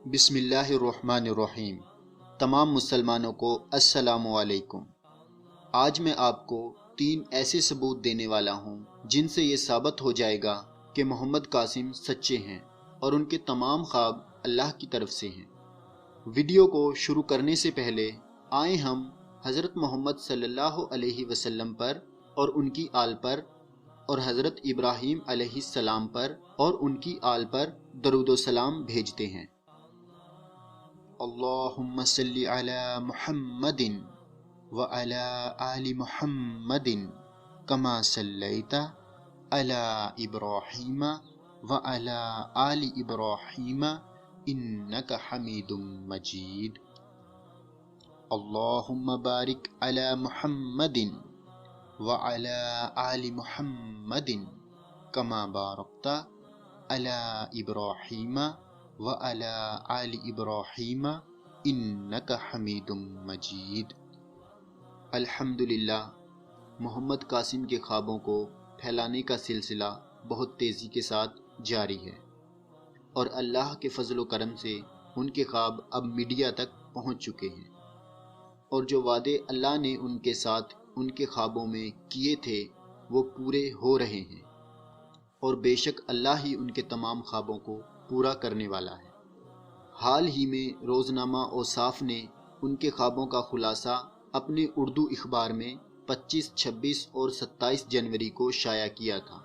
बिस्मिल्लाहिर्रहमानिर्रहीम। तमाम मुसलमानों को अस्सलाम वालेकुम। आज मैं आपको 3 ऐसे सबूत देने वाला हूँ जिनसे ये साबित हो जाएगा कि मोहम्मद कासिम सच्चे हैं और उनके तमाम ख्वाब अल्लाह की तरफ से हैं। वीडियो को शुरू करने से पहले आए हम हज़रत मोहम्मद सल्लल्लाहु अलैहि वसल्लम पर और उनकी आल पर और हज़रत इब्राहीम अलैहिस्सलाम पर और उनकी आल पर दरूद व सलाम भेजते हैं। अल्लाहुम्मा सल्ली अला मुहम्मदिन व अला आलि मुहम्मदिन कमा सल्लैता अला इब्राहीम व अला आलि इब्राहीम इन्नका हमीदुम मजीद। अल्लाहुम्मा बारिक अला मुहम्मदिन व अला आलि मुहम्मदिन कमा बारकता अला इब्राहीम व अला आलि इब्राहीम इन्नका हमीदुम मजीद। अल्हम्दुलिल्लाह, मोहम्मद कासिम के ख्वाबों को फैलाने का सिलसिला बहुत तेज़ी के साथ जारी है और अल्लाह के फजल व करम से उनके ख्वाब अब मीडिया तक पहुंच चुके हैं और जो वादे अल्लाह ने उनके साथ उनके ख्वाबों में किए थे वो पूरे हो रहे हैं और बेशक अल्लाह ही उनके तमाम ख्वाबों को पूरा करने वाला है। हाल ही में रोज़नामा औसाफ ने उनके ख्वाबों का खुलासा अपने उर्दू इखबार में 25, 26 और 27 जनवरी को शाया किया था।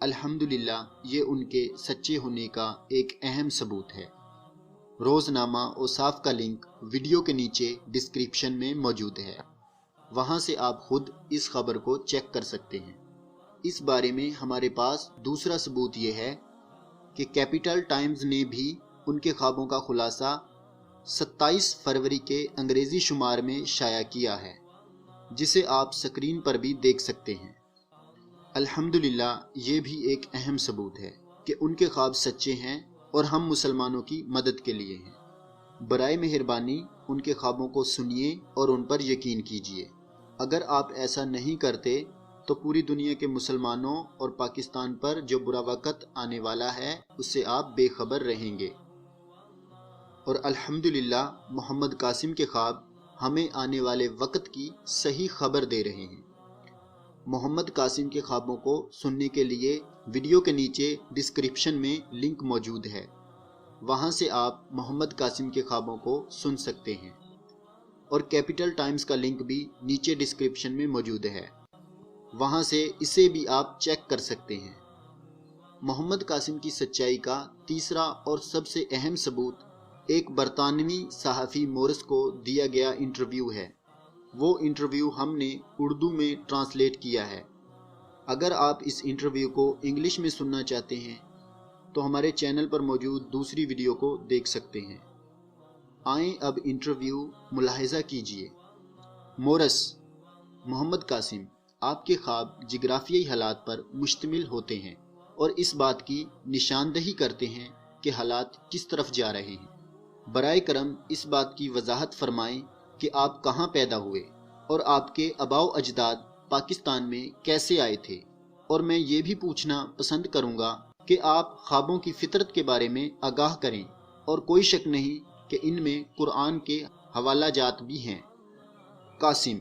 अल्हम्दुलिल्लाह, ये उनके सच्चे होने का एक अहम सबूत है। रोज़नामा औसाफ का लिंक वीडियो के नीचे डिस्क्रिप्शन में मौजूद है, वहाँ से आप खुद इस खबर को चेक कर सकते हैं। इस बारे में हमारे पास दूसरा सबूत ये है कि कैपिटल टाइम्स ने भी उनके ख्वाबों का खुलासा 27 फरवरी के अंग्रेज़ी शुमार में शाया किया है, जिसे आप स्क्रीन पर भी देख सकते हैं। अल्हम्दुलिल्लाह, ये भी एक अहम सबूत है कि उनके ख्वाब सच्चे हैं और हम मुसलमानों की मदद के लिए हैं। बराए मेहरबानी उनके ख्वाबों को सुनिए और उन पर यकीन कीजिए। अगर आप ऐसा नहीं करते तो पूरी दुनिया के मुसलमानों और पाकिस्तान पर जो बुरा वक़्त आने वाला है उससे आप बेखबर रहेंगे। और अल्हम्दुलिल्लाह, मोहम्मद कासिम के ख्वाब हमें आने वाले वक़्त की सही खबर दे रहे हैं। मोहम्मद कासिम के ख्वाबों को सुनने के लिए वीडियो के नीचे डिस्क्रिप्शन में लिंक मौजूद है, वहाँ से आप मोहम्मद कासिम के ख्वाबों को सुन सकते हैं और कैपिटल टाइम्स का लिंक भी नीचे डिस्क्रिप्शन में मौजूद है, वहाँ से इसे भी आप चेक कर सकते हैं। मोहम्मद कासिम की सच्चाई का तीसरा और सबसे अहम सबूत एक बरतानवी सहाफ़ी मोरिस को दिया गया इंटरव्यू है। वो इंटरव्यू हमने उर्दू में ट्रांसलेट किया है। अगर आप इस इंटरव्यू को इंग्लिश में सुनना चाहते हैं तो हमारे चैनल पर मौजूद दूसरी वीडियो को देख सकते हैं। आएँ अब इंटरव्यू मुलाहिज़ा कीजिए। मोरिस: मोहम्मद कासिम, आपके ख्वाब जिग्राफियाई हालात पर मुश्तमिल होते हैं और इस बात की निशानदही करते हैं कि हालात किस तरफ जा रहे हैं। बराए करम इस बात की वजाहत फरमाएं कि आप कहाँ पैदा हुए और आपके आबाओ अजदाद पाकिस्तान में कैसे आए थे। और मैं ये भी पूछना पसंद करूँगा कि आप ख्वाबों की फितरत के बारे में आगाह करें और कोई शक नहीं कि इनमें कुरान के हवाला जात भी हैं। कासिम: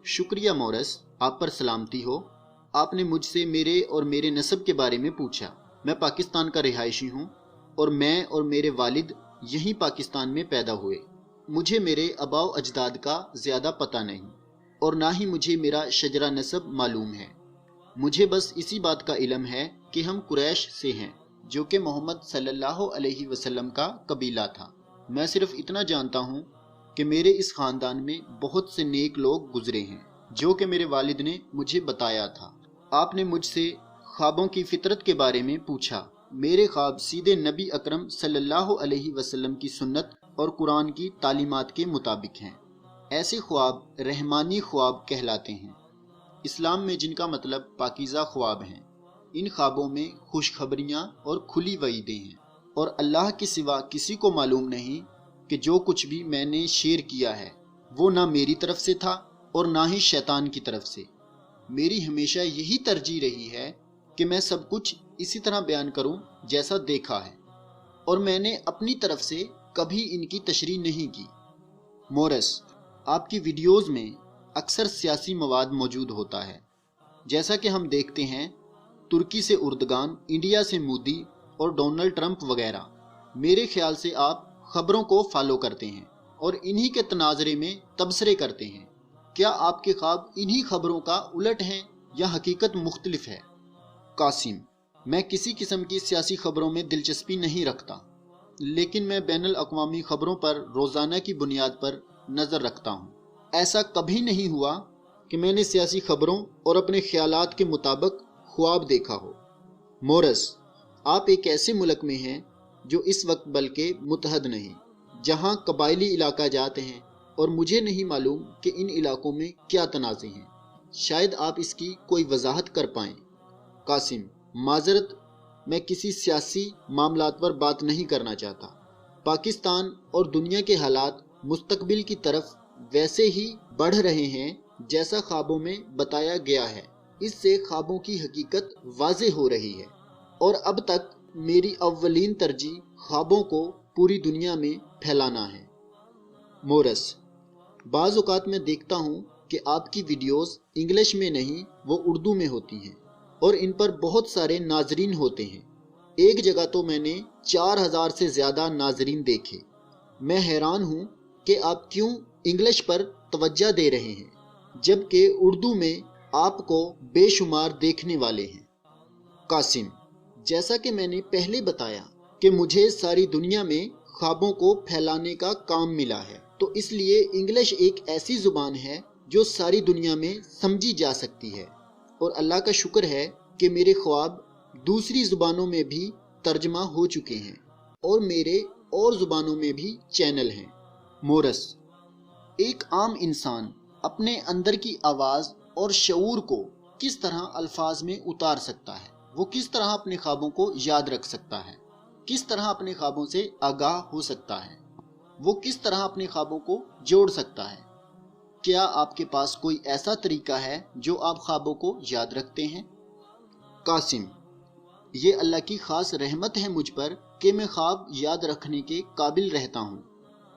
शुक्रिया मोरिस, आप पर सलामती हो। आपने मुझसे मेरे और मेरे नस्ब के बारे में पूछा। मैं पाकिस्तान का रिहायशी हूँ और मैं और मेरे वालिद यहीं पाकिस्तान में पैदा हुए। मुझे मेरे आबाओ अजदाद का ज़्यादा पता नहीं और ना ही मुझे मेरा शजरा नस्ब मालूम है। मुझे बस इसी बात का इल्म है कि हम कुरैश से हैं, जो कि मोहम्मद सल्लल्लाहु अलैहि वसल्लम का कबीला था। मैं सिर्फ इतना जानता हूँ कि मेरे इस ख़ानदान में बहुत से नेक लोग गुजरे हैं, जो कि मेरे वालिद ने मुझे बताया था। आपने मुझसे ख्वाबों की फितरत के बारे में पूछा। मेरे ख्वाब सीधे नबी अकरम सल्लल्लाहु अलैहि वसल्लम की सुन्नत और कुरान की तालीमात के मुताबिक हैं। ऐसे ख्वाब रहमानी ख्वाब कहलाते हैं, इस्लाम में जिनका मतलब पाकीज़ा ख्वाब हैं। इन ख्वाबों में खुशखबरियाँ और खुली वईदें हैं और अल्लाह के सिवा किसी को मालूम नहीं कि जो कुछ भी मैंने शेयर किया है वो ना मेरी तरफ से था और ना ही शैतान की तरफ से। मेरी हमेशा यही तरजीह रही है कि मैं सब कुछ इसी तरह बयान करूं जैसा देखा है, और मैंने अपनी तरफ से کبھی ان کی تشریح نہیں کی۔ مورس، آپ کی ویڈیوز میں اکثر سیاسی مواد موجود ہوتا ہے، جیسا کہ ہم دیکھتے ہیں ترکی سے اردگان، انڈیا سے مودی اور ڈونلڈ ٹرمپ وغیرہ۔ میرے خیال سے آپ خبروں کو فالو کرتے ہیں اور انہی کے تناظرے میں تبصرے کرتے ہیں۔ کیا آپ کے خواب انہی خبروں کا الٹ ہیں یا حقیقت مختلف ہے؟ قاسم، میں کسی قسم کی سیاسی خبروں میں دلچسپی نہیں رکھتا، لیکن میں بین الاقوامی خبروں پر روزانہ کی بنیاد پر نظر رکھتا ہوں۔ ایسا کبھی نہیں ہوا کہ میں نے سیاسی خبروں اور اپنے خیالات کے مطابق خواب دیکھا ہو۔ مورس، آپ ایک ایسے ملک میں ہیں جو اس وقت بلکہ متحد نہیں، جہاں قبائلی علاقہ جات ہیں اور مجھے نہیں معلوم کہ ان علاقوں میں کیا تنازع ہیں۔ شاید آپ اس کی کوئی وضاحت کر پائیں۔ قاسم، معذرت، میں کسی سیاسی معاملات پر بات نہیں کرنا چاہتا۔ پاکستان اور دنیا کے حالات مستقبل کی طرف ویسے ہی بڑھ رہے ہیں جیسا خوابوں میں بتایا گیا ہے۔ اس سے خوابوں کی حقیقت واضح ہو رہی ہے، اور اب تک میری اولین ترجیح خوابوں کو پوری دنیا میں پھیلانا ہے۔ مورس، بعض اوقات میں دیکھتا ہوں کہ آپ کی ویڈیوز انگلش میں نہیں، وہ اردو میں ہوتی ہیں اور ان پر بہت سارے ناظرین ہوتے ہیں۔ ایک جگہ تو میں نے 4000 سے زیادہ ناظرین دیکھے۔ میں حیران ہوں کہ آپ کیوں انگلش پر توجہ دے رہے ہیں جبکہ اردو میں آپ کو بے شمار دیکھنے والے ہیں۔ قاسم، جیسا کہ میں نے پہلے بتایا کہ مجھے ساری دنیا میں خوابوں کو پھیلانے کا کام ملا ہے، تو اس لیے انگلش ایک ایسی زبان ہے جو ساری دنیا میں سمجھی جا سکتی ہے، اور اللہ کا شکر ہے کہ میرے خواب دوسری زبانوں میں بھی ترجمہ ہو چکے ہیں اور میرے اور زبانوں میں بھی چینل ہیں۔ مورس، ایک عام انسان اپنے اندر کی آواز اور شعور کو کس طرح الفاظ میں اتار سکتا ہے؟ وہ کس طرح اپنے خوابوں کو یاد رکھ سکتا ہے؟ کس طرح اپنے خوابوں سے آگاہ ہو سکتا ہے؟ وہ کس طرح اپنے خوابوں کو جوڑ سکتا ہے؟ کیا آپ کے پاس کوئی ایسا طریقہ ہے جو آپ خوابوں کو یاد رکھتے ہیں؟ قاسم، یہ اللہ کی خاص رحمت ہے مجھ پر کہ میں خواب یاد رکھنے کے قابل رہتا ہوں۔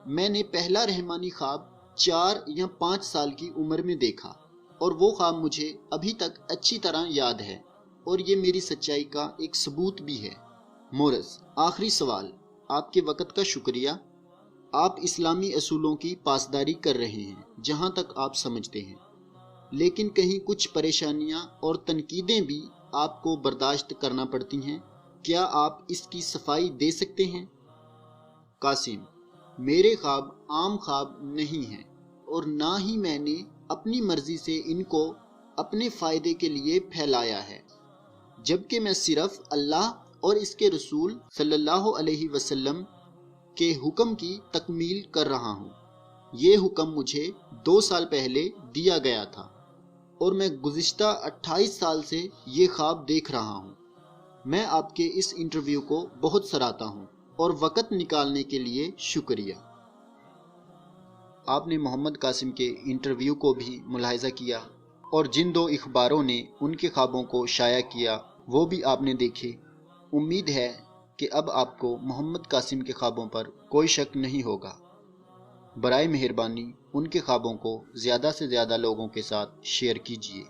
میں نے پہلا رحمانی خواب 4 یا 5 سال کی عمر میں دیکھا، اور وہ خواب مجھے ابھی تک اچھی طرح یاد ہے، اور یہ میری سچائی کا ایک ثبوت بھی ہے۔ مورس، آخری سوال، آپ کے وقت کا شکریہ۔ آپ اسلامی اصولوں کی پاسداری کر رہے ہیں جہاں تک آپ سمجھتے ہیں، لیکن کہیں کچھ پریشانیاں اور تنقیدیں بھی آپ کو برداشت کرنا پڑتی ہیں۔ کیا آپ اس کی صفائی دے سکتے ہیں؟ قاسم، میرے خواب عام خواب نہیں ہیں، اور نہ ہی میں نے اپنی مرضی سے ان کو اپنے فائدے کے لیے پھیلایا ہے، جبکہ میں صرف اللہ اور اس کے رسول صلی اللہ علیہ وسلم کے حکم کی تکمیل کر رہا ہوں۔ یہ حکم مجھے 2 سال پہلے دیا گیا تھا، اور میں گزشتہ 28 سال سے یہ خواب دیکھ رہا ہوں۔ میں آپ کے اس انٹرویو کو بہت سراہتا ہوں، اور وقت نکالنے کے لیے شکریہ۔ آپ نے محمد قاسم کے انٹرویو کو بھی ملاحظہ کیا، اور جن 2 اخباروں نے ان کے خوابوں کو شائع کیا وہ بھی آپ نے دیکھے۔ امید ہے کہ اب آپ کو محمد قاسم کے خوابوں پر کوئی شک نہیں ہوگا۔ برائے مہربانی ان کے خوابوں کو زیادہ سے زیادہ لوگوں کے ساتھ شیئر کیجیے۔